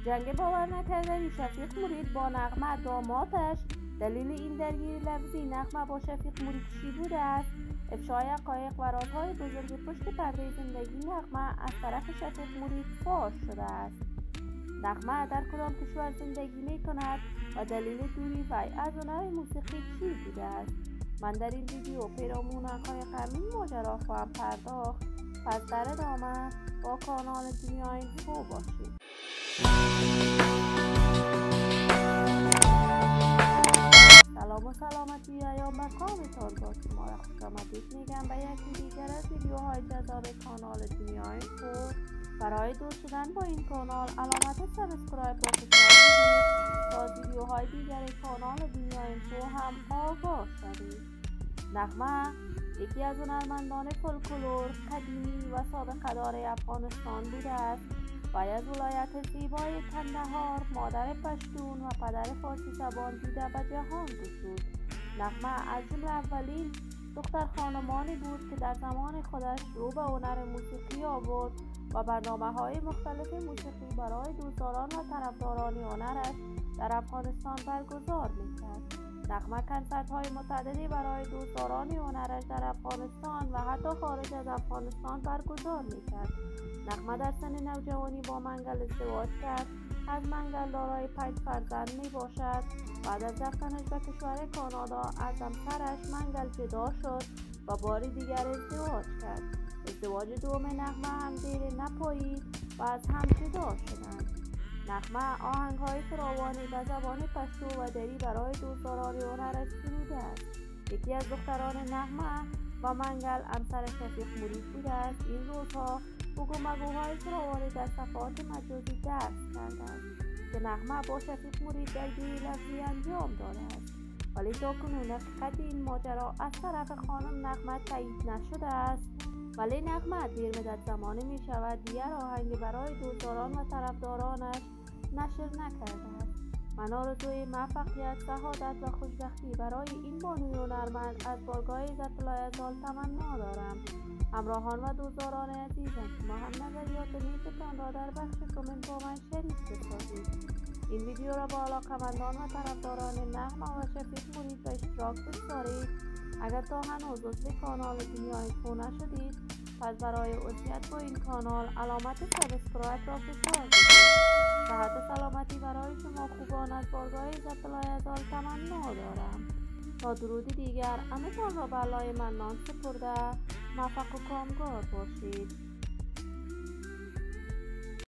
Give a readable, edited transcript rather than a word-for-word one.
جنگ باور نکردنی شفیق مرید با نغمه دامادش. دلیل این درگیری لفظی نغمه با شفیق مرید چی بوده است؟ افشای حقایق و رازهای بزرگ پشت پرده زندگی نغمه از طرف شفیق مرید فاش شده است. نغمه در کدام کشور زندگی می کند و دلیل دوری وی از هنر موسیقی چی بوده است؟ من در این ویدیو پیرامون حقایق همین ماجرا خواهم پرداخت. پس در ادامه با کانال دنیای اینفو باشید. سلام و سلامتی ایام مقامتان با شما را خوش آمدید میگم به یکی دیگر از ویدیوهای جذاب کانال دنیای اینفو. برای دوست شدن با این کانال علامت سابسکرایب را فشار بدید تا از ویدیوهای دیگر کانال دنیای اینفو هم آگاه شوید. نغمه یکی از هنرمندان فولکلور قدیمی و سابقه‌دار افغانستان بوده است. وی از ولایت زیبای کندهار، مادر پشتون و پدر فارسی زبان دیده به جهان گشود. نغمه از جمله اولین دختر خانمانی بود که در زمان خودش رو به هنر موسیقی آورد و برنامه‌های مختلف موسیقی برای دوستداران و طرفداران هنرش در افغانستان برگزار می‌کرد. نغمه کنسرت‌های متعددی برای دوستداران هنرش در افغانستان و حتی خارج از افغانستان برگزار می‌کرد. نغمه در سن نوجوانی با منگل ازدواج کرد. از منگل دارای 5 فرزند میباشد. بعد از رفتنش به کشور کانادا از همسرش منگل جدا شد و بار دیگر ازدواج کرد. ازدواج دوم نغمه هم دیر نپایید و از هم جدا شدند. نغمه آهنگ‌های فراوانی به زبان پشتو و دری برای دوستداران هنرش سروده است. یکی از دختران نغمه و منگل همسر شفیق مرید بوده است. این روزها بگو مگوهای فراوانی در صفحات مجازی درس کرده است که نغمه با شفیق مرید درگیری لفظی انجام داده است، ولی تاکنون حقیقت این ماجرا از طرف خانم نغمه تایید نشده است. ولی نغمه دیر مدت زمانی می شود دیگر آهنگی برای دوستداران و طرفدارانش نشر نکرده است. من آرزوی موفقیت، سعادت و خوشبختی برای این بانوی هنرمند از بارگاه عزت الایزال تمنا دارم. همراهان و دوستداران عزیزم، شما هم نظریات نیکتان را در بخش کامنت با من شریک بسازید. این ویدیو را با علاقه‌مندان و طرفداران نغمه و شفیق مرید به اشتراک بگذارید. اگر تا هنوز عضو کانال دنیای اینفو نشدید، پس برای عضویت با این کانال علامت سابسکرایب را فشار بدید. صحت و سلامتی برای شما خوبان از بارگاه عزت الایزال تمنا دارم. تا درودی دیگر همه‌تان را به علای منان سپرده موفق و کامگار باشید.